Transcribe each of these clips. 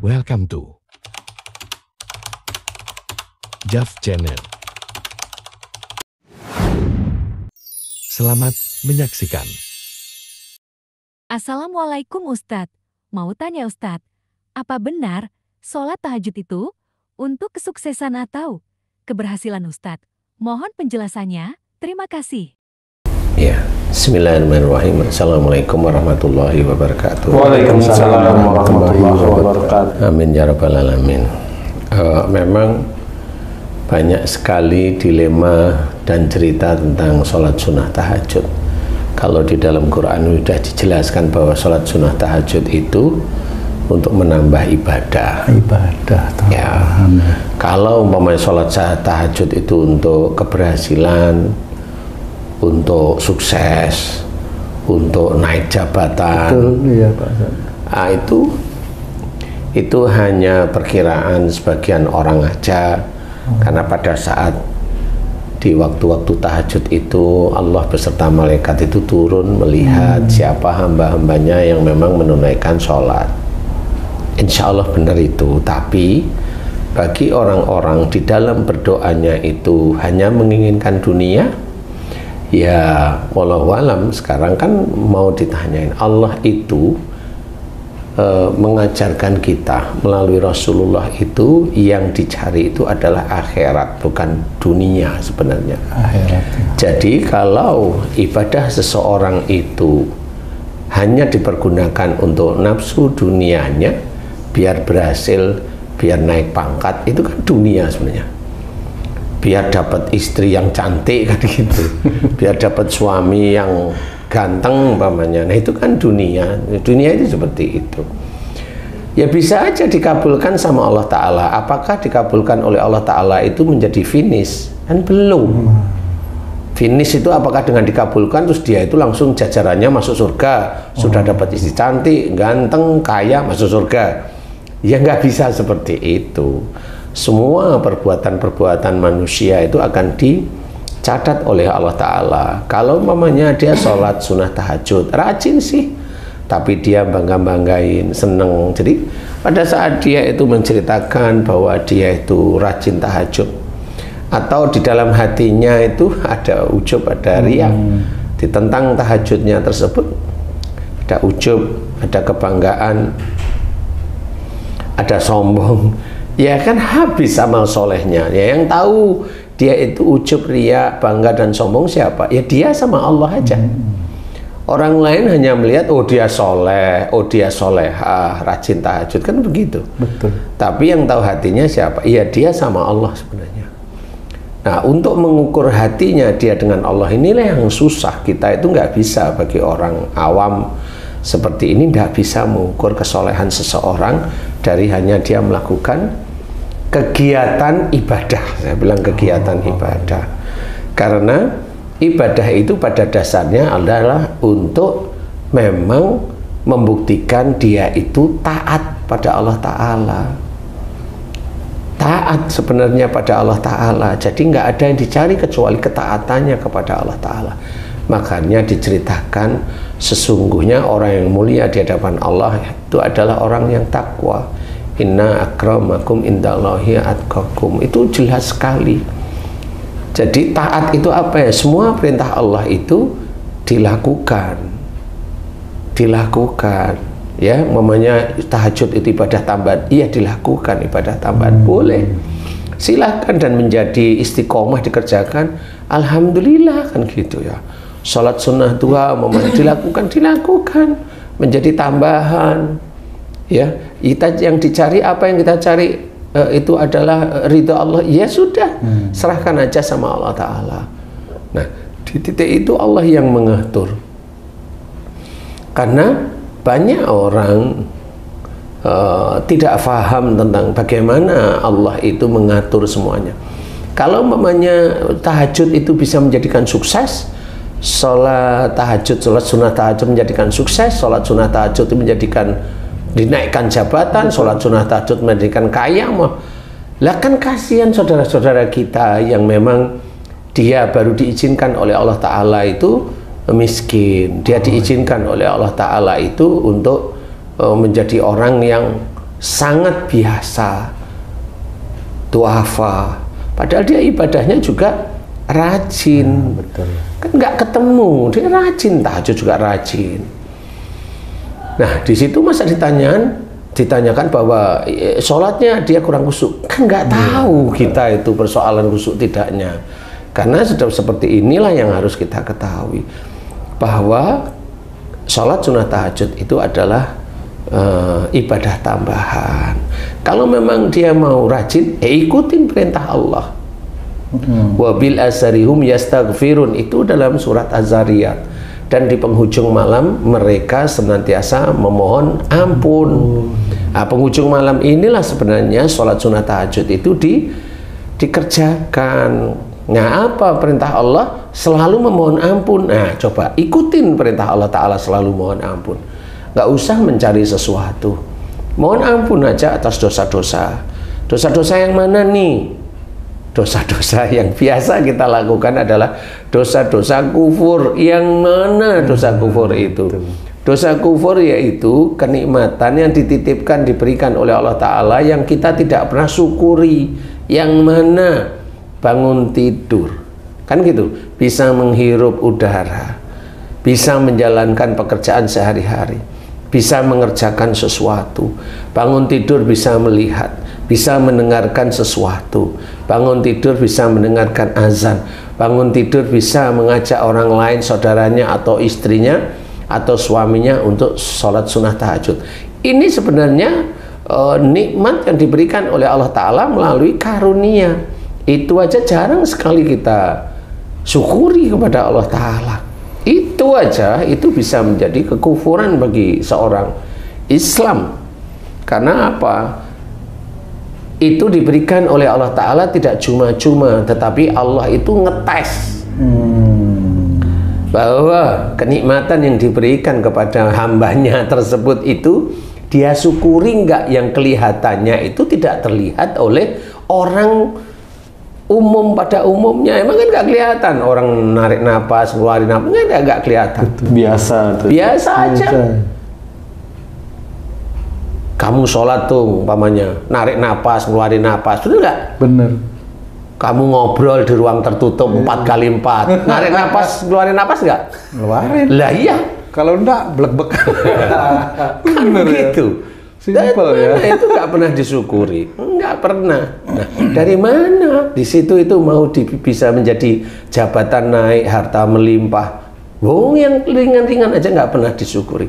Welcome to Jav Channel. Selamat menyaksikan. Assalamualaikum Ustadz. Mau tanya Ustadz, apa benar sholat tahajud itu untuk kesuksesan atau keberhasilan Ustadz? Mohon penjelasannya. Terima kasih. Ya, bismillahirrahmanirrahim. Assalamualaikum warahmatullahi wabarakatuh. Waalaikumsalam warahmatullahi wabarakatuh. Amin ya rabbal alamin. Memang banyak sekali dilema dan cerita tentang sholat sunnah tahajud. Kalau di dalam Quran sudah dijelaskan bahwa sholat sunnah tahajud itu untuk menambah ibadah. Ya. Kalau umpamanya sholat tahajud itu untuk keberhasilan, untuk sukses, untuk naik jabatan. Betul, iya Pak. Nah, itu hanya perkiraan sebagian orang aja. Karena pada saat di waktu-waktu tahajud itu Allah beserta malaikat itu turun melihat siapa hamba-hambanya yang memang menunaikan sholat. Insya Allah benar itu. Tapi bagi orang-orang di dalam berdoanya itu hanya menginginkan dunia, ya wallahu alam. Sekarang kan mau ditanyain, Allah itu mengajarkan kita melalui Rasulullah itu yang dicari itu adalah akhirat, bukan dunia sebenarnya. Akhirat. Jadi kalau ibadah seseorang itu hanya dipergunakan untuk nafsu dunianya, biar berhasil, biar naik pangkat, itu kan dunia sebenarnya. Biar dapat istri yang cantik kan gitu, biar dapat suami yang ganteng umpamanya. Nah itu kan dunia. Dunia itu seperti itu. Ya bisa aja dikabulkan sama Allah Ta'ala. Apakah dikabulkan oleh Allah Ta'ala itu menjadi finish? Kan belum. Finish itu apakah dengan dikabulkan terus dia itu langsung jajarannya masuk surga, sudah dapat istri cantik, ganteng, kaya, masuk surga? Ya nggak bisa seperti itu. Semua perbuatan-perbuatan manusia itu akan dicatat oleh Allah Ta'ala. Kalau mamanya dia sholat sunnah tahajud, rajin sih, tapi dia bangga-banggain, seneng. Jadi pada saat dia itu menceritakan bahwa dia itu rajin tahajud, atau di dalam hatinya itu ada ujub, ada riya, ditentang tahajudnya tersebut, ada ujub, ada kebanggaan, ada sombong, ya kan habis amal solehnya. Ya yang tahu dia itu ujub, riya, bangga dan sombong siapa? Ya dia sama Allah aja. Orang lain hanya melihat, oh dia soleh, oh dia solehah, rajin tahajud, kan begitu. Betul. Tapi yang tahu hatinya siapa? Ya dia sama Allah sebenarnya. Nah untuk mengukur hatinya dia dengan Allah inilah yang susah. Kita itu nggak bisa, bagi orang awam seperti ini nggak bisa mengukur kesolehan seseorang dari hanya dia melakukan kegiatan ibadah. Saya bilang kegiatan ibadah, karena ibadah itu pada dasarnya adalah untuk memang membuktikan dia itu taat pada Allah Ta'ala. Taat sebenarnya pada Allah Ta'ala. Jadi nggak ada yang dicari kecuali ketaatannya kepada Allah Ta'ala. Makanya diceritakan sesungguhnya orang yang mulia di hadapan Allah itu adalah orang yang takwa. Inna akramakum indallahi atqakum. Itu jelas sekali. Jadi taat itu apa ya? Semua perintah Allah itu dilakukan. Ya, mamanya tahajud itu ibadah tambahan. Iya, dilakukan ibadah tambahan. Boleh. Silahkan dan menjadi istiqomah dikerjakan. Alhamdulillah kan gitu ya. Sholat sunnah duha mamanya dilakukan menjadi tambahan. Ya, kita yang dicari apa yang kita cari? Itu adalah ridha Allah, ya sudah, serahkan aja sama Allah Ta'ala. Nah di titik itu Allah yang mengatur, karena banyak orang tidak paham tentang bagaimana Allah itu mengatur semuanya. Kalau mamanya tahajud itu bisa menjadikan sukses, sholat sunnah tahajud menjadikan sukses, sholat sunnah tahajud itu menjadikan dinaikkan jabatan, sholat sunnah tahajud menjadikan kaya, lah kan kasihan saudara-saudara kita yang memang dia baru diizinkan oleh Allah Ta'ala itu miskin, dia diizinkan oleh Allah Ta'ala itu untuk menjadi orang yang sangat biasa, duafa, padahal dia ibadahnya juga rajin. Betul. Kan nggak ketemu, dia rajin, tahajud juga rajin. Nah di situ masa ditanyakan bahwa sholatnya dia kurang khusyuk, kan nggak tahu kita itu persoalan khusyuk tidaknya. Karena sudah seperti inilah yang harus kita ketahui, bahwa sholat sunnah tahajud itu adalah ibadah tambahan. Kalau memang dia mau rajin, ikutin perintah Allah. Wabil asarihum yastaghfirun, itu dalam surat Az-Zariyat. Dan di penghujung malam mereka senantiasa memohon ampun. Nah, penghujung malam inilah sebenarnya sholat sunnah tahajud itu dikerjakan. Nah, apa perintah Allah? Selalu memohon ampun. Nah, coba ikutin perintah Allah Ta'ala, selalu mohon ampun. Nggak usah mencari sesuatu. Mohon ampun aja atas dosa-dosa. Dosa-dosa yang mana nih? Dosa-dosa yang biasa kita lakukan adalah dosa-dosa kufur. Yang mana dosa kufur itu? Dosa kufur yaitu kenikmatan yang dititipkan, diberikan oleh Allah Ta'ala yang kita tidak pernah syukuri. Yang mana? Bangun tidur, kan gitu, bisa menghirup udara, bisa menjalankan pekerjaan sehari-hari, bisa mengerjakan sesuatu. Bangun tidur bisa melihat, bisa mendengarkan sesuatu. Bangun tidur bisa mendengarkan azan. Bangun tidur bisa mengajak orang lain, saudaranya atau istrinya atau suaminya untuk sholat sunnah tahajud. Ini sebenarnya nikmat yang diberikan oleh Allah Ta'ala melalui karunia. Itu aja jarang sekali kita syukuri kepada Allah Ta'ala. Itu aja, itu bisa menjadi kekufuran bagi seorang Islam. Karena apa? Itu diberikan oleh Allah Ta'ala tidak cuma-cuma, tetapi Allah itu ngetes bahwa kenikmatan yang diberikan kepada hambanya tersebut itu dia syukuri nggak, yang kelihatannya itu tidak terlihat oleh orang umum pada umumnya. Emang kan nggak kelihatan orang narik napas, ngeluarin napas, nggak kelihatan. Biasa tuh. Biasa aja. Kamu sholat tuh umpamanya narik napas, ngeluarin napas, betul nggak? Bener. Kamu ngobrol di ruang tertutup 4x4, narik napas, ngeluarin napas nggak? Ngeluarin. Lah iya. Kalau enggak, blek-blek. Kan begitu. Simpel ya. Itu nggak pernah disyukuri, nggak pernah. Nah, dari mana? Di situ itu mau bisa menjadi jabatan naik, harta melimpah. Wong yang ringan-ringan aja nggak pernah disyukuri.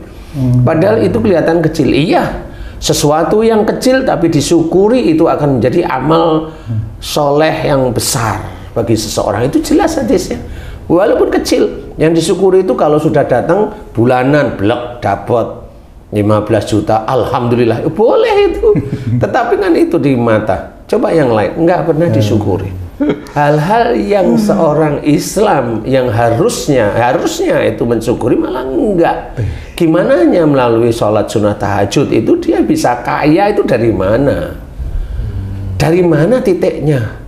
Padahal itu kelihatan kecil. Iya, sesuatu yang kecil tapi disyukuri itu akan menjadi amal soleh yang besar bagi seseorang. Itu jelas hadisnya. Walaupun kecil, yang disyukuri itu kalau sudah datang bulanan, blek, dapat 15 juta, alhamdulillah, boleh itu. Tetapi kan itu di mata. Coba yang lain, nggak pernah disyukuri. Hal-hal yang seorang Islam yang harusnya itu mensyukuri malah enggak. Gimana hanya melalui sholat sunnah tahajud itu dia bisa kaya, itu dari mana? Dari mana titiknya?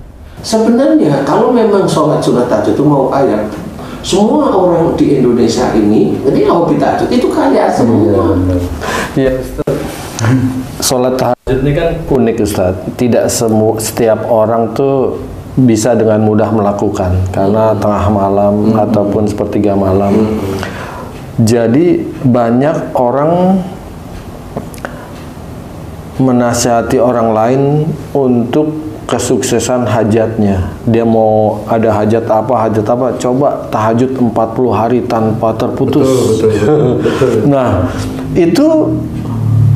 Sebenarnya kalau memang sholat sunnah tahajud itu mau kaya, semua orang di Indonesia ini hobi tahajud itu kaya semua. Iya, Ustaz. Sholat tahajud ini kan unik, Ustaz. Tidak setiap orang tuh bisa dengan mudah melakukan karena tengah malam ataupun sepertiga malam. Jadi banyak orang menasihati orang lain untuk kesuksesan hajatnya. Dia mau ada hajat apa, coba tahajud 40 hari tanpa terputus. Betul. Nah, itu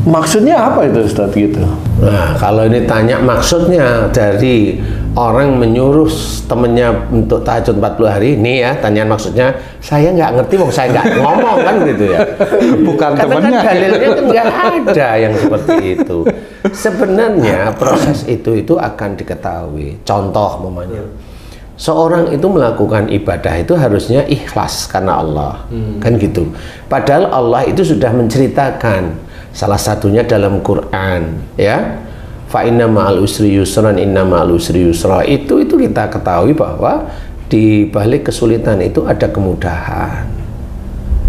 maksudnya apa itu, Ustaz, gitu? Nah, kalau ini tanya maksudnya dari orang menyuruh temennya untuk tahajud 40 hari, ini ya, tanyaan maksudnya, saya nggak ngerti, saya nggak ngomong kan gitu ya. Bukan karena temennya. kan dalilnya kan nggak ada yang seperti itu. Sebenarnya proses itu akan diketahui. Contoh umpamanya, seorang itu melakukan ibadah itu harusnya ikhlas karena Allah, kan gitu. Padahal Allah itu sudah menceritakan, salah satunya dalam Quran, ya. Fa inna ma'al usri yusran, inna ma'al usri yusra. Itu kita ketahui bahwa di balik kesulitan itu ada kemudahan.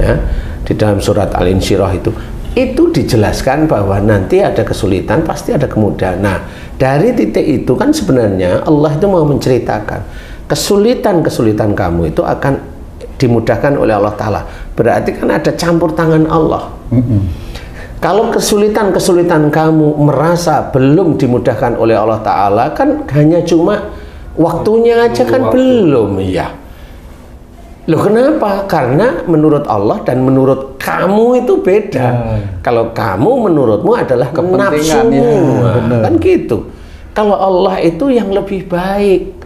Ya, di dalam surat Al-Insyirah itu, itu dijelaskan bahwa nanti ada kesulitan, pasti ada kemudahan. Nah, dari titik itu kan sebenarnya Allah itu mau menceritakan kesulitan-kesulitan kamu itu akan dimudahkan oleh Allah Ta'ala. Berarti kan ada campur tangan Allah. Kalau kesulitan-kesulitan kamu merasa belum dimudahkan oleh Allah Ta'ala, kan hanya cuma waktunya aja kan belum, ya. Loh kenapa? Karena menurut Allah dan menurut kamu itu beda. Kalau kamu menurutmu adalah nafsumu, kan gitu. Kalau Allah itu yang lebih baik.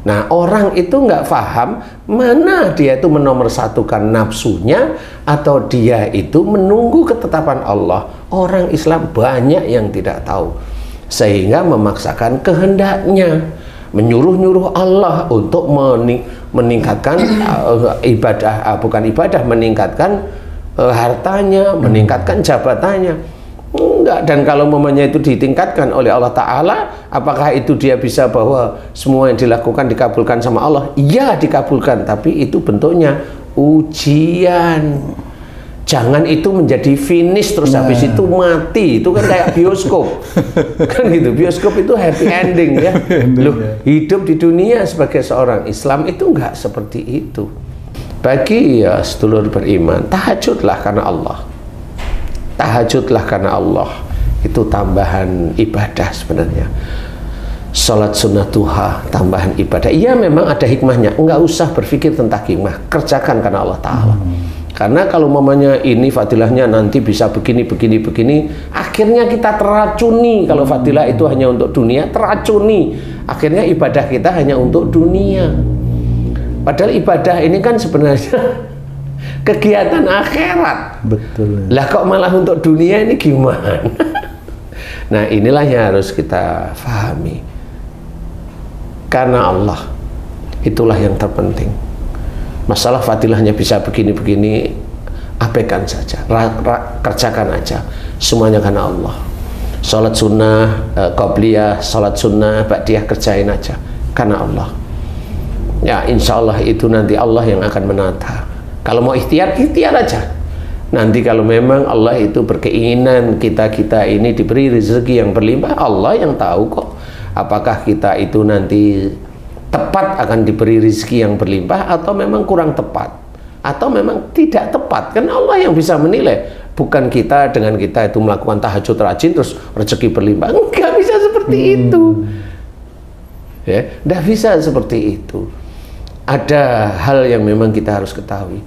Nah, orang itu nggak paham mana dia itu menomorsatukan nafsunya atau dia itu menunggu ketetapan Allah. Orang Islam banyak yang tidak tahu, sehingga memaksakan kehendaknya, menyuruh-nyuruh Allah untuk meningkatkan meningkatkan hartanya, meningkatkan jabatannya. Enggak. Dan kalau momennya itu ditingkatkan oleh Allah Ta'ala, apakah itu dia bisa bahwa semua yang dilakukan dikabulkan sama Allah? Iya, dikabulkan, tapi itu bentuknya ujian. Jangan itu menjadi finish terus habis itu mati. Itu kan kayak bioskop. Kan gitu, bioskop itu happy ending ya. Loh, hidup di dunia sebagai seorang Islam itu enggak seperti itu. Bagi ya sedulur beriman, tahajudlah karena Allah. Tahajudlah karena Allah. Itu tambahan ibadah sebenarnya. Salat sunnah duha, tambahan ibadah. Iya memang ada hikmahnya. Enggak usah berpikir tentang hikmah. Kerjakan karena Allah Ta'ala. Karena kalau mamanya ini fadilahnya nanti bisa begini, akhirnya kita teracuni. Kalau fadilah itu hanya untuk dunia, teracuni. Akhirnya ibadah kita hanya untuk dunia. Padahal ibadah ini kan sebenarnya kegiatan akhirat. Betul. Lah kok malah untuk dunia ini gimana? Nah, inilah yang harus kita pahami. Karena Allah, itulah yang terpenting. Masalah fadilahnya bisa begini, abaikan saja, kerjakan aja, semuanya karena Allah. Salat sunnah, qobliyah, salat sunnah, ba'diyah, kerjain aja karena Allah. Ya, insya Allah itu nanti Allah yang akan menata. Kalau mau ikhtiar, ikhtiar aja. Nanti kalau memang Allah itu berkeinginan kita ini diberi rezeki yang berlimpah, Allah yang tahu kok. Apakah kita itu nanti tepat akan diberi rezeki yang berlimpah atau memang kurang tepat, atau memang tidak tepat, kan Allah yang bisa menilai, bukan kita. Dengan kita itu melakukan tahajud rajin terus rezeki berlimpah, nggak bisa seperti itu ya, nggak bisa seperti itu. Ada hal yang memang kita harus ketahui,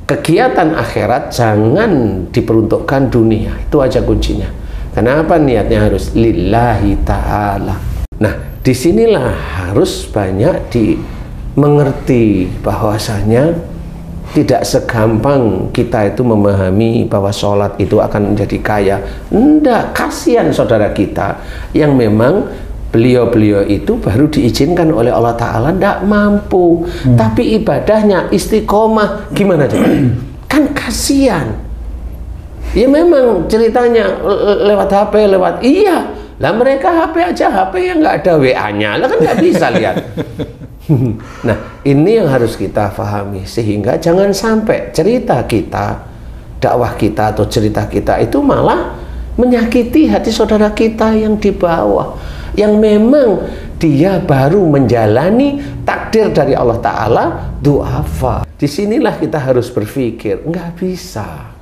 kegiatan akhirat jangan diperuntukkan dunia, itu aja kuncinya. Kenapa? Niatnya harus lillahi ta'ala. Nah, disinilah harus banyak dimengerti bahwasanya tidak segampang kita itu memahami bahwa sholat itu akan menjadi kaya. Enggak, kasihan saudara kita yang memang beliau itu baru diizinkan oleh Allah Ta'ala tidak mampu, tapi ibadahnya istiqomah, gimana coba? Kan kasihan. Ya memang ceritanya lewat HP, iya lah, mereka HP aja, HP yang nggak ada WA-nya lah, kan nggak bisa lihat. Nah, ini yang harus kita pahami, sehingga jangan sampai cerita kita, dakwah kita atau cerita kita itu malah menyakiti hati saudara kita yang di bawah, yang memang dia baru menjalani takdir dari Allah Ta'ala, du'afa. Disinilah kita harus berpikir, nggak bisa.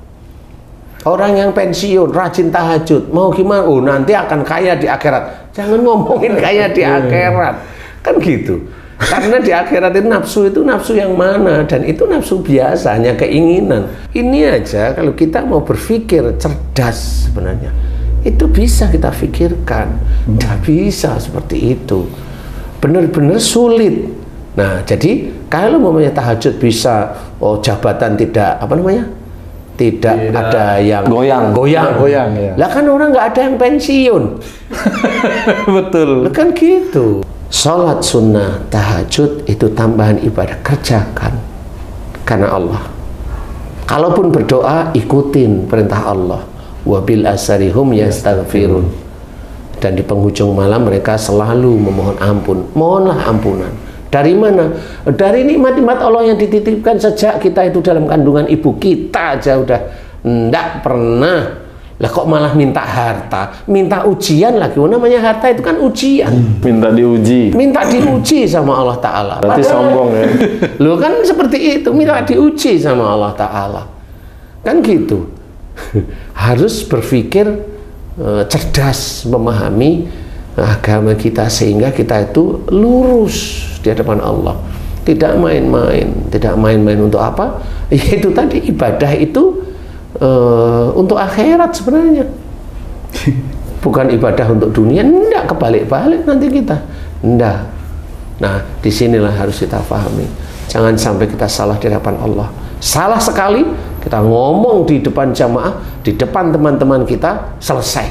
Orang yang pensiun, rajin tahajud, mau gimana? Oh, nanti akan kaya di akhirat. Jangan ngomongin kaya di akhirat, kan gitu. Karena di akhirat itu nafsu yang mana? Dan itu nafsu biasa, hanya keinginan. Ini aja kalau kita mau berpikir cerdas sebenarnya, itu bisa kita pikirkan. Tidak bisa seperti itu, benar-benar sulit. Nah, jadi kalau mamanya tahajud bisa, oh jabatan tidak tidak ada yang goyang ya. Lah kan orang nggak ada yang pensiun. Betul. Lah kan gitu. Salat sunnah, tahajud itu tambahan ibadah, kerjakan karena Allah. Kalaupun berdoa, ikutin perintah Allah. Wabil asarihum yastaghfirun. Dan di penghujung malam mereka selalu memohon ampun. Mohonlah ampunan. Dari mana? Dari nikmat-nikmat Allah yang dititipkan sejak kita itu dalam kandungan ibu kita aja udah Nggak pernah. Lah kok malah minta harta, minta ujian lagi. Namanya harta itu kan ujian. Minta diuji. Minta diuji sama Allah Ta'ala. Berarti sombong ya. Loh kan seperti itu, minta diuji sama Allah Ta'ala. Kan gitu. Harus berpikir cerdas, memahami agama kita sehingga kita itu lurus di hadapan Allah. Tidak main-main. Tidak main-main untuk apa? Yaitu tadi ibadah itu untuk akhirat sebenarnya, bukan ibadah untuk dunia. Enggak, kebalik-balik nanti kita. Enggak. Nah, disinilah harus kita pahami. Jangan sampai kita salah di hadapan Allah. Salah sekali, kita ngomong di depan jamaah, di depan teman-teman kita, selesai.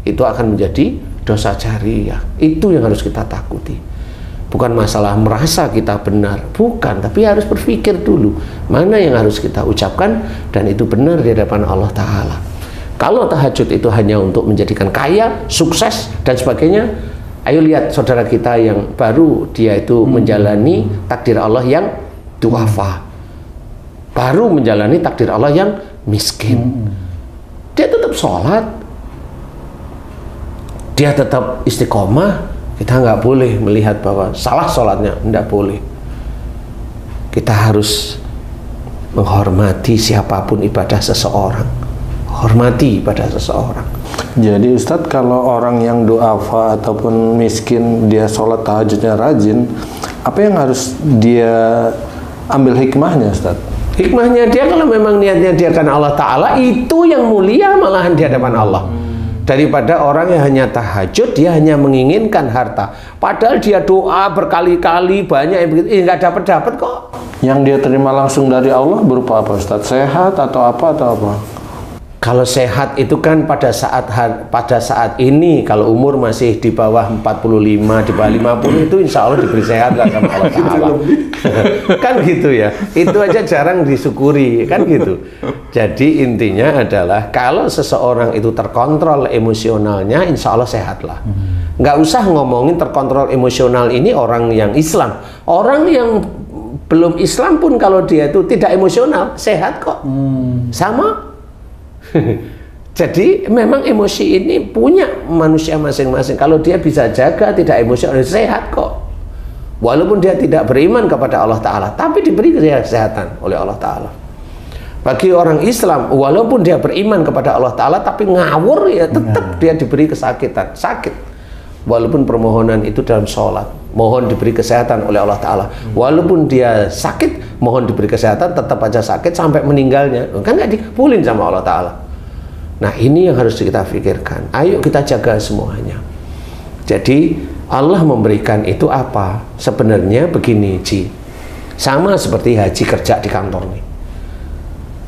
Itu akan menjadi dosa jariah. Itu yang harus kita takuti. Bukan masalah merasa kita benar, bukan, tapi harus berpikir dulu mana yang harus kita ucapkan dan itu benar di hadapan Allah Ta'ala. Kalau tahajud itu hanya untuk menjadikan kaya, sukses dan sebagainya, ayo lihat saudara kita yang baru dia itu menjalani takdir Allah yang duafa, baru menjalani takdir Allah yang miskin. Dia tetap sholat, dia tetap istiqomah. Kita nggak boleh melihat bahwa salah sholatnya, nggak boleh. Kita harus menghormati siapapun ibadah seseorang, hormati ibadah seseorang. Jadi Ustadz, kalau orang yang duafa ataupun miskin dia sholat tahajudnya rajin, apa yang harus dia ambil hikmahnya Ustadz? Hikmahnya dia kalau memang niatnya dia karena Allah Ta'ala, itu yang mulia malahan di hadapan Allah. Daripada orang yang hanya tahajud, dia hanya menginginkan harta. Padahal dia doa berkali-kali, banyak yang begitu, nggak dapat kok. Yang dia terima langsung dari Allah berupa apa Ustadz? Sehat atau apa? Kalau sehat itu kan pada saat ini, kalau umur masih di bawah 45, di bawah 50 itu insya Allah diberi sehat lah sama Allah Ta'ala. Kan gitu ya, itu aja jarang disyukuri, kan gitu. Jadi intinya adalah kalau seseorang itu terkontrol emosionalnya, insya Allah sehat lah. Nggak usah ngomongin terkontrol emosional ini orang yang Islam. Orang yang belum Islam pun kalau dia itu tidak emosional, sehat kok. Sama. Jadi memang emosi ini punya manusia masing-masing. Kalau dia bisa jaga tidak emosional, sehat kok. Walaupun dia tidak beriman kepada Allah Ta'ala, tapi diberi kesehatan oleh Allah Ta'ala. Bagi orang Islam, walaupun dia beriman kepada Allah Ta'ala, tapi ngawur ya tetap dia diberi kesakitan, sakit. Walaupun permohonan itu dalam sholat, mohon diberi kesehatan oleh Allah Ta'ala. Walaupun dia sakit, mohon diberi kesehatan, tetap aja sakit sampai meninggalnya. Kan nggak dikabulin sama Allah Ta'ala. Nah ini yang harus kita pikirkan. Ayo kita jaga semuanya. Jadi Allah memberikan itu apa? Sebenarnya begini, Ji. Sama seperti haji kerja di kantor nih.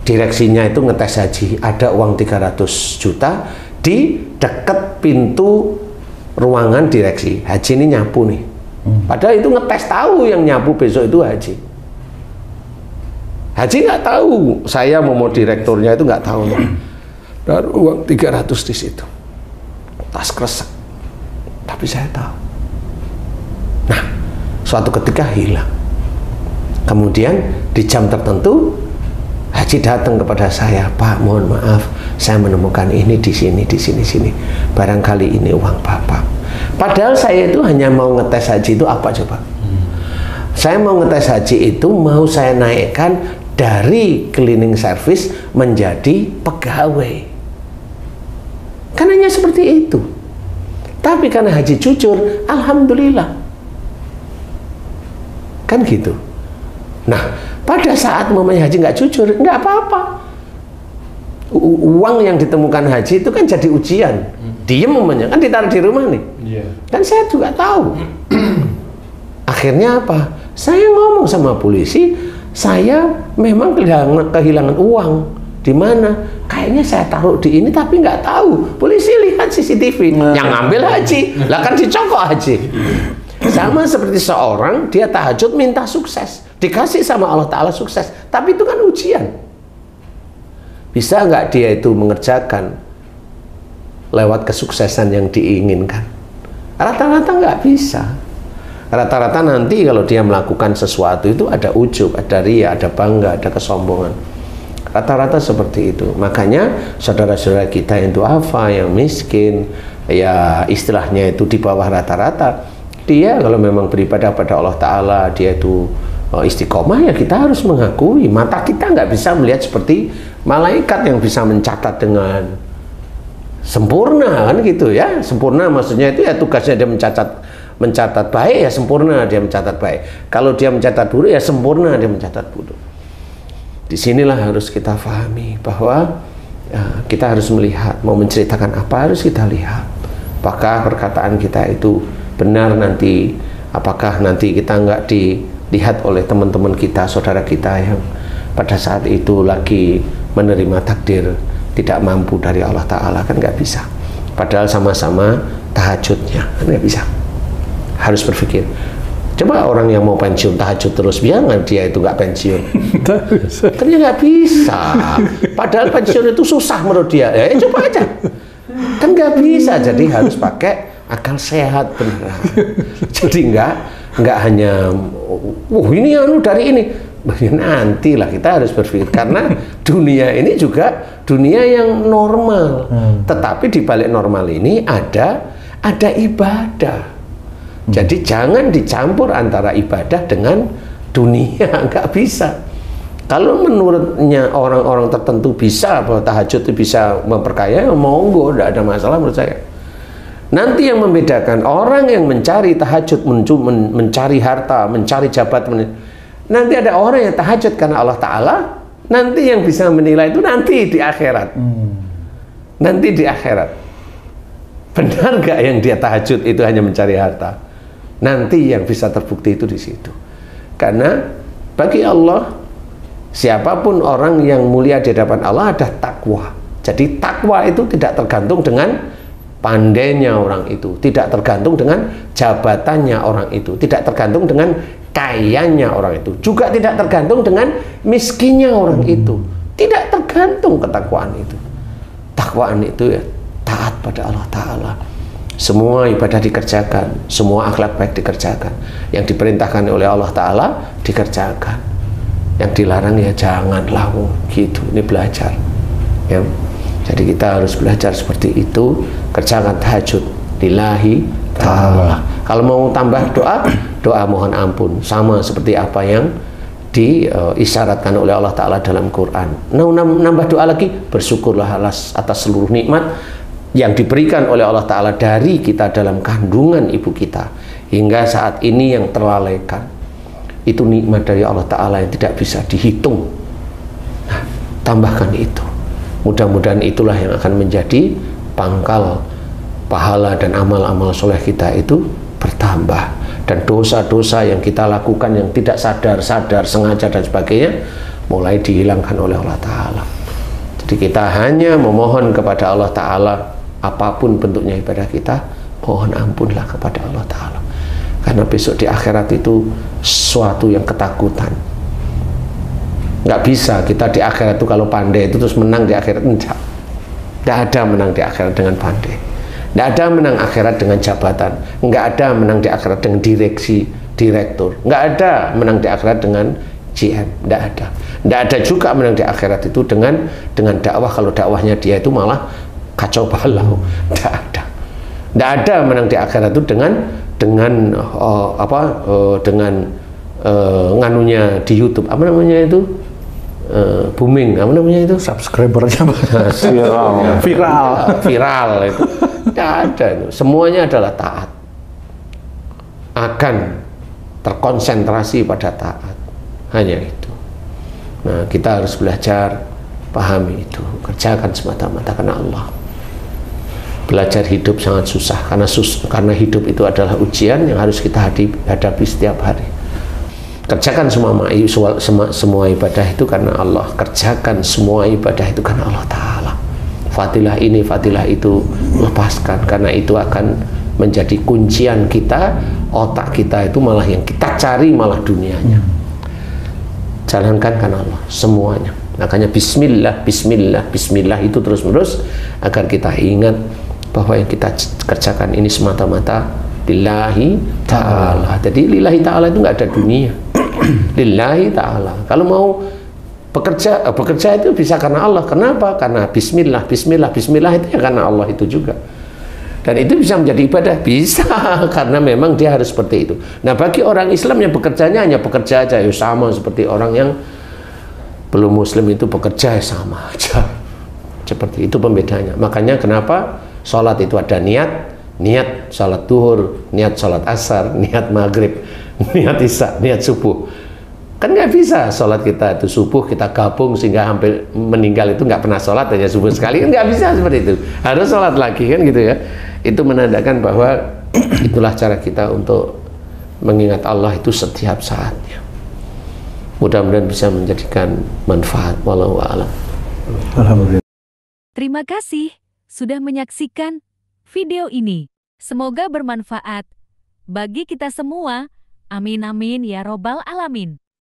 Direksinya itu ngetes haji, ada uang 300 juta di dekat pintu ruangan direksi. Haji ini nyapu nih. Padahal itu ngetes, tahu yang nyapu besok itu haji. Haji nggak tahu, saya mau direkturnya itu nggak tahu. Dan uang 300 di situ. Tas kresek. Tapi saya tahu. Nah, suatu ketika hilang. Kemudian di jam tertentu haji datang kepada saya, Pak, mohon maaf, saya menemukan ini di sini, sini. Barangkali ini uang Bapak. Padahal saya itu hanya mau ngetes haji itu apa coba? Saya mau ngetes haji itu mau saya naikkan dari cleaning service menjadi pegawai. Kan hanya seperti itu. Tapi karena haji jujur, alhamdulillah. Kan gitu. Nah, pada saat mamanya haji nggak jujur, nggak apa-apa. Uang yang ditemukan haji itu kan jadi ujian. Diem mamanya, kan ditaruh di rumah nih. Dan saya juga tahu. Akhirnya apa? Saya ngomong sama polisi, saya memang kehilangan uang. Di mana? Kayaknya saya taruh di ini tapi nggak tahu. Polisi lihat CCTV, yang ngambil haji, lah kan dicokok haji. Sama seperti seorang dia tahajud minta sukses, dikasih sama Allah Ta'ala sukses, tapi itu kan ujian. Bisa nggak dia itu mengerjakan lewat kesuksesan yang diinginkan? Rata-rata nggak bisa. Rata-rata nanti kalau dia melakukan sesuatu itu ada ujub, ada ria, ada bangga, ada kesombongan. Rata-rata seperti itu. Makanya saudara-saudara kita yang duafa, yang miskin, ya istilahnya itu di bawah rata-rata, dia kalau memang beribadah pada Allah Ta'ala, dia itu istiqomah, ya kita harus mengakui. Mata kita nggak bisa melihat seperti malaikat yang bisa mencatat dengan sempurna, kan gitu ya. Sempurna maksudnya itu ya tugasnya dia mencatat baik, ya sempurna dia mencatat baik. Kalau dia mencatat buruk, ya sempurna dia mencatat buruk. Disinilah harus kita pahami bahwa ya, kita harus melihat, mau menceritakan apa harus kita lihat. Apakah perkataan kita itu benar nanti, apakah nanti kita nggak dilihat oleh teman-teman kita, saudara kita yang pada saat itu lagi menerima takdir tidak mampu dari Allah Ta'ala, kan nggak bisa. Padahal sama-sama tahajudnya, kan nggak bisa. Harus berpikir. Coba orang yang mau pensiun tahajud terus, biar dia itu nggak pensiun. Ternyata nggak bisa. Padahal pensiun itu susah menurut dia. Ya coba aja. Kan nggak bisa. Jadi harus pakai akal sehat beneran. Jadi nggak hanya, ini anu dari ini. Nantilah kita harus berpikir, karena dunia ini juga dunia yang normal. Tetapi di balik normal ini ada ibadah. Jadi jangan dicampur antara ibadah dengan dunia, nggak bisa. Kalau menurutnya orang-orang tertentu bisa bahwa tahajud itu bisa memperkaya, ya monggo, tidak ada masalah menurut saya. Nanti yang membedakan orang yang mencari tahajud, mencari harta, mencari jabatan, nanti ada orang yang tahajud karena Allah Ta'ala, nanti yang bisa menilai itu nanti di akhirat. Nanti di akhirat. Benar nggak yang dia tahajud itu hanya mencari harta? Nanti yang bisa terbukti itu di situ. Karena bagi Allah, siapapun orang yang mulia di hadapan Allah ada takwa. Jadi takwa itu tidak tergantung dengan pandainya orang itu, tidak tergantung dengan jabatannya orang itu, tidak tergantung dengan kayanya orang itu, juga tidak tergantung dengan miskinnya orang itu. Tidak tergantung ketakwaan itu. Takwaan itu ya taat pada Allah Ta'ala. Semua ibadah dikerjakan, semua akhlak baik dikerjakan. Yang diperintahkan oleh Allah Ta'ala dikerjakan. Yang dilarang ya janganlah gitu. Ini belajar ya. Jadi kita harus belajar seperti itu. Kerjakan tahajud lillahi ta'ala. Kalau mau tambah doa mohon ampun, sama seperti apa yang diisyaratkan oleh Allah Ta'ala dalam Quran. Nambah doa lagi, bersyukurlah atas seluruh nikmat yang diberikan oleh Allah Ta'ala dari kita dalam kandungan ibu kita hingga saat ini yang terlalaikan. Itu nikmat dari Allah Ta'ala yang tidak bisa dihitung. Nah, tambahkan itu. Mudah-mudahan itulah yang akan menjadi pangkal pahala dan amal-amal soleh kita itu bertambah. Dan dosa-dosa yang kita lakukan yang tidak sadar, sengaja dan sebagainya mulai dihilangkan oleh Allah Ta'ala. Jadi kita hanya memohon kepada Allah Ta'ala, apapun bentuknya ibadah kita, mohon ampunlah kepada Allah Ta'ala. Karena besok di akhirat itu sesuatu yang ketakutan. Nggak bisa kita di akhirat itu kalau pandai itu terus menang di akhirat. Enggak. Nggak ada menang di akhirat dengan pandai. Nggak ada menang akhirat dengan jabatan. Nggak ada menang di akhirat dengan direktur. Nggak ada menang di akhirat dengan GM. Nggak ada. Nggak ada juga menang di akhirat itu dengan dakwah, kalau dakwahnya dia itu malah kacau balau. Nggak ada. Nggak ada menang di akhirat itu dengan nganunya di YouTube, apa namanya itu, booming, apa namanya itu, subscribernya viral itu. Nggak ada itu. Semuanya adalah taat, akan terkonsentrasi pada taat, hanya itu. Nah, kita harus belajar pahami itu, kerjakan semata-mata karena Allah. Belajar hidup sangat susah karena hidup itu adalah ujian yang harus kita hadapi setiap hari. Kerjakan semua ibadah itu karena Allah. Kerjakan semua ibadah itu karena Allah Ta'ala. Fadilah ini, fadilah itu, lepaskan, karena itu akan menjadi kuncian kita. Otak kita itu malah yang kita cari malah dunianya. Jalankan karena Allah semuanya. Makanya bismillah, bismillah, bismillah itu terus-menerus agar kita ingat bahwa yang kita kerjakan ini semata-mata lillahi ta'ala. Jadi lillahi ta'ala itu nggak ada dunia. Lillahi ta'ala. Kalau mau Bekerja itu bisa karena Allah. Kenapa? Karena bismillah, bismillah, bismillah itu ya karena Allah itu juga. Dan itu bisa menjadi ibadah, bisa karena memang dia harus seperti itu. Nah, bagi orang Islam yang bekerjanya hanya bekerja aja, ya sama seperti orang yang belum Muslim itu bekerja ya sama aja. Seperti itu pembedanya. Makanya kenapa sholat itu ada niat sholat duhur, niat sholat asar, niat maghrib, niat isya, niat subuh. Kan nggak bisa sholat kita itu subuh kita gabung sehingga hampir meninggal itu nggak pernah sholat hanya subuh sekali, kan nggak bisa seperti itu. Harus sholat lagi kan gitu ya. Itu menandakan bahwa itulah cara kita untuk mengingat Allah itu setiap saatnya. Mudah-mudahan bisa menjadikan manfaat. Wallahu a'lam. Alhamdulillah. Terima kasih sudah menyaksikan video ini. Semoga bermanfaat bagi kita semua. Amin amin ya robbal alamin.